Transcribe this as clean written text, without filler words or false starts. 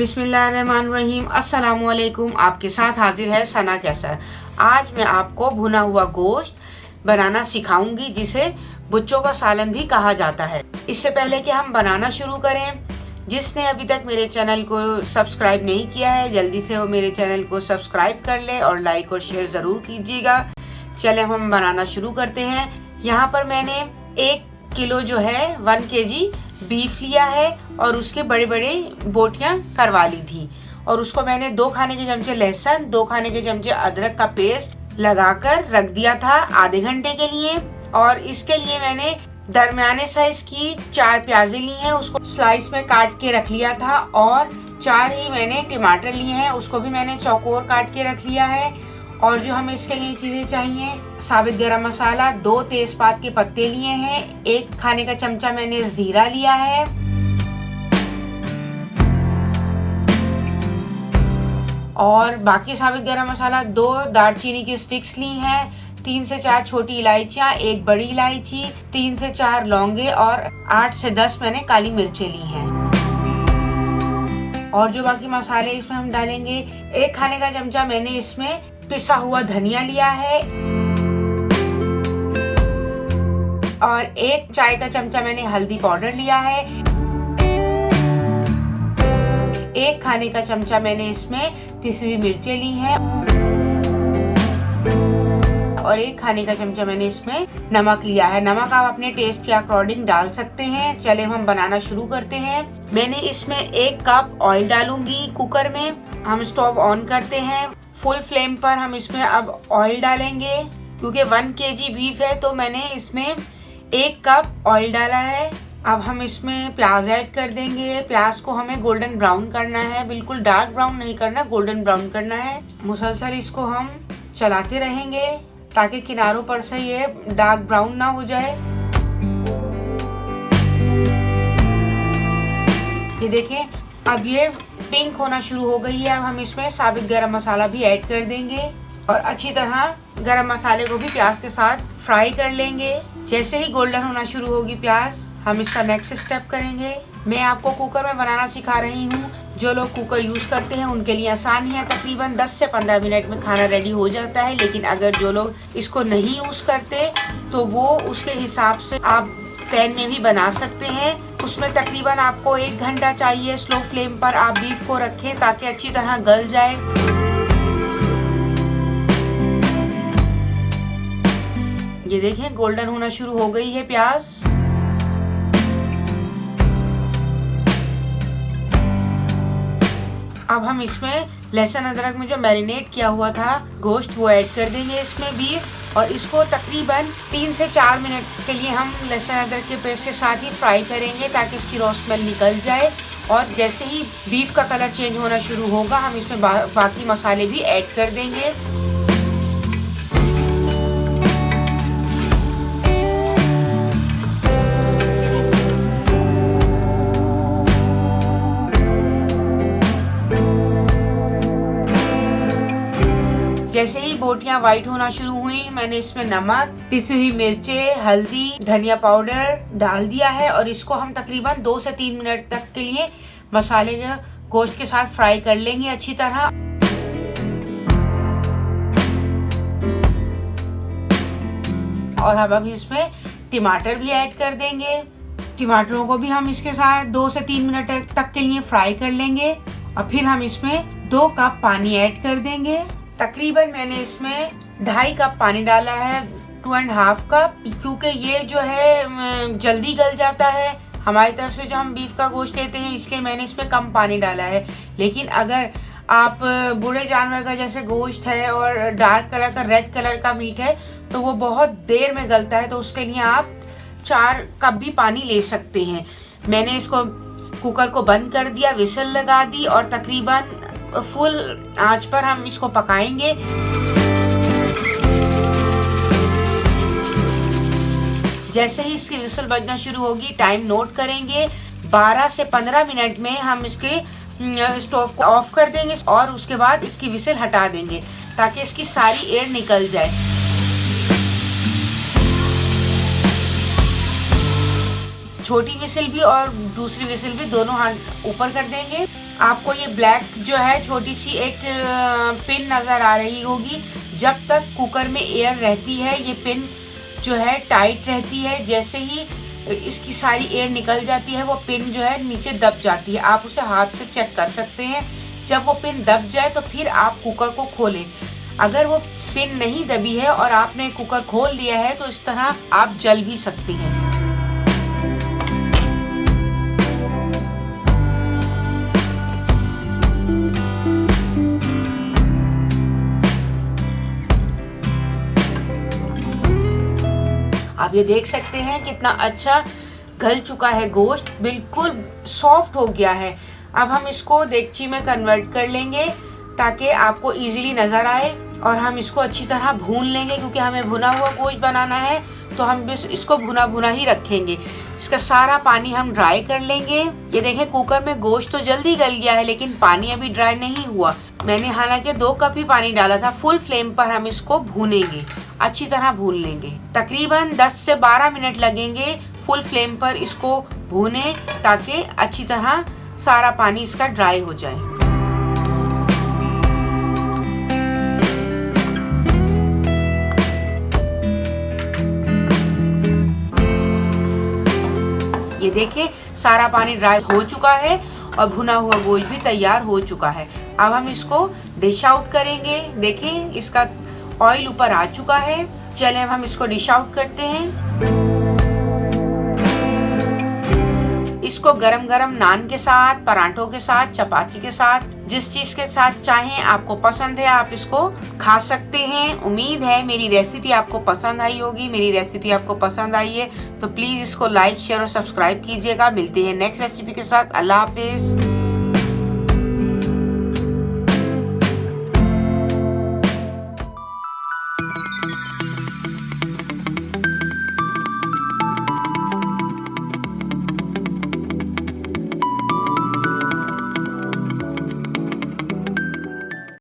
बिस्मिल्लाहिर्रहमानिर्रहीम। अस्सलामुअलैकुम। आपके साथ हाजिर है सना कैसर। आज मैं आपको भुना हुआ गोश्त बनाना सिखाऊंगी, जिसे बच्चों का सालन भी कहा जाता है। इससे पहले कि हम बनाना शुरू करें, जिसने अभी तक मेरे चैनल को सब्सक्राइब नहीं किया है, जल्दी से वो मेरे चैनल को सब्सक्राइब कर ले और लाइक और शेयर ज़रूर कीजिएगा। चले हम बनाना शुरू करते हैं। यहाँ पर मैंने 1 किलो जो है 1 kg बीफ लिया है और उसके बड़े बड़े बोटियां करवा ली थी, और उसको मैंने 2 खाने के चमचे लहसुन, 2 खाने के चमचे अदरक का पेस्ट लगाकर रख दिया था आधे घंटे के लिए। और इसके लिए मैंने दरमियाने साइज की 4 प्याजें ली हैं, उसको स्लाइस में काट के रख लिया था। और 4 ही मैंने टमाटर लिए हैं, उसको भी मैंने चौकोर काट के रख लिया है। और जो हमें इसके लिए चीजें चाहिए, साबित गरम मसाला, 2 तेजपात के पत्ते लिए हैं, 1 खाने का चमचा मैंने जीरा लिया है, और बाकी साबित गरम मसाला 2 दालचीनी की स्टिक्स ली हैं, 3 से 4 छोटी इलायचियां, 1 बड़ी इलायची, 3 से 4 लौंगे और 8 से 10 मैंने काली मिर्चें ली हैं। और जो बाकी मसाले इसमें हम डालेंगे, 1 खाने का चमचा मैंने इसमें पिसा हुआ धनिया लिया है, और 1 चाय का चमचा मैंने हल्दी पाउडर लिया है, 1 खाने का चमचा मैंने इसमें पिसी हुई मिर्चें ली हैं, और 1 खाने का चमचा मैंने इसमें नमक लिया है। नमक आप अपने टेस्ट के अकॉर्डिंग डाल सकते हैं। चले हम बनाना शुरू करते हैं। मैंने इसमें 1 कप ऑयल डालूंगी कुकर में। हम स्टोव ऑन करते हैं, फुल फ्लेम पर हम इसमें अब ऑयल डालेंगे। क्योंकि 1 kg बीफ है तो मैंने इसमें 1 कप ऑयल डाला है। अब हम इसमें प्याज ऐड कर देंगे। प्याज को हमें गोल्डन ब्राउन करना है, बिल्कुल डार्क ब्राउन नहीं करना, गोल्डन ब्राउन करना है। मुसलसल इसको हम चलाते रहेंगे ताकि किनारों पर से ये डार्क ब्राउन ना हो जाए। ये देखिए, अब ये पिंक होना शुरू हो गई है। अब हम इसमें साबित गरम मसाला भी ऐड कर देंगे और अच्छी तरह गरम मसाले को भी प्याज के साथ फ्राई कर लेंगे। जैसे ही गोल्डन होना शुरू होगी प्याज, हम इसका नेक्स्ट स्टेप करेंगे। मैं आपको कुकर में बनाना सिखा रही हूँ। जो लोग कुकर यूज करते हैं उनके लिए आसान है, तकरीबन 10 से 15 मिनट में खाना रेडी हो जाता है। लेकिन अगर जो लोग इसको नहीं यूज करते तो वो उसके हिसाब से आप पैन में भी बना सकते हैं। उसमें तकरीबन आपको 1 घंटा चाहिए। स्लो फ्लेम पर आप बीफ को रखें ताकि अच्छी तरह गल जाए। ये देखें, गोल्डन होना शुरू हो गई है प्याज। अब हम इसमें लहसुन अदरक में जो मैरिनेट किया हुआ था गोश्त, वो ऐड कर देंगे इसमें बीफ, और इसको तकरीबन 3 से 4 मिनट के लिए हम लहसुन अदरक के पेस्ट के साथ ही फ्राई करेंगे ताकि इसकी रॉ स्मेल निकल जाए। और जैसे ही बीफ का कलर चेंज होना शुरू होगा, हम इसमें बाकी मसाले भी ऐड कर देंगे। जैसे ही बोटियां वाइट होना शुरू हुई, मैंने इसमें नमक, पिसी हुई मिर्चें, हल्दी, धनिया पाउडर डाल दिया है, और इसको हम तकरीबन 2 से 3 मिनट तक के लिए मसाले के गोश्त के साथ फ्राई कर लेंगे अच्छी तरह। और अब हम इसमें टमाटर भी ऐड कर देंगे। टमाटरों को भी हम इसके साथ 2 से 3 मिनट तक के लिए फ्राई कर लेंगे, और फिर हम इसमें 2 कप पानी ऐड कर देंगे। तकरीबन मैंने इसमें 2.5 कप पानी डाला है, 2.5 कप, क्योंकि ये जो है जल्दी गल जाता है हमारी तरफ से जो हम बीफ का गोश्त लेते हैं, इसलिए मैंने इसमें कम पानी डाला है। लेकिन अगर आप बूढ़े जानवर का जैसे गोश्त है और डार्क कलर का, रेड कलर का मीट है, तो वो बहुत देर में गलता है, तो उसके लिए आप 4 कप भी पानी ले सकते हैं। मैंने इसको कुकर को बंद कर दिया, विसल लगा दी, और तकरीबन फुल आंच पर हम इसको पकाएंगे। जैसे ही इसकी विसल बजना शुरू होगी, टाइम नोट करेंगे, 12 से 15 मिनट में हम इसके स्टोव को ऑफ कर देंगे, और उसके बाद इसकी विसल हटा देंगे ताकि इसकी सारी एयर निकल जाए। छोटी विसिल भी और दूसरी विसिल भी दोनों हाथ ऊपर कर देंगे। आपको ये ब्लैक जो है छोटी सी एक पिन नज़र आ रही होगी। जब तक कुकर में एयर रहती है ये पिन जो है टाइट रहती है। जैसे ही इसकी सारी एयर निकल जाती है वो पिन जो है नीचे दब जाती है। आप उसे हाथ से चेक कर सकते हैं। जब वो पिन दब जाए तो फिर आप कुकर को खोलें। अगर वो पिन नहीं दबी है और आपने कुकर खोल लिया है तो इस तरह आप जल भी सकती हैं। आप ये देख सकते हैं कितना अच्छा गल चुका है गोश्त, बिल्कुल सॉफ्ट हो गया है। अब हम इसको देगची में कन्वर्ट कर लेंगे ताकि आपको इजीली नज़र आए और हम इसको अच्छी तरह भून लेंगे क्योंकि हमें भुना हुआ गोश्त बनाना है तो हम इसको भुना भुना ही रखेंगे। इसका सारा पानी हम ड्राई कर लेंगे। ये देखें कुकर में गोश्त तो जल्दी गल गया है लेकिन पानी अभी ड्राई नहीं हुआ। मैंने हालांकि 2 कप ही पानी डाला था। फुल फ्लेम पर हम इसको भूनेंगे, अच्छी तरह भून लेंगे। तकरीबन 10 से 12 मिनट लगेंगे फुल फ्लेम पर इसको भूने ताकि अच्छी तरह सारा पानी इसका ड्राई हो जाए। ये देखिए सारा पानी ड्राई हो चुका है और भुना हुआ गोश्त भी तैयार हो चुका है। अब हम इसको डिश आउट करेंगे। देखें इसका ऑयल ऊपर आ चुका है। चलें हम इसको डिश आउट करते हैं। इसको गरम गरम नान के साथ, पराठों के साथ, चपाती के साथ, जिस चीज के साथ चाहें आपको पसंद है आप इसको खा सकते हैं। उम्मीद है मेरी रेसिपी आपको पसंद आई होगी। मेरी रेसिपी आपको पसंद आई है तो प्लीज इसको लाइक, शेयर और सब्सक्राइब कीजिएगा। मिलते हैं नेक्स्ट रेसिपी के साथ। अल्लाह हाफिज।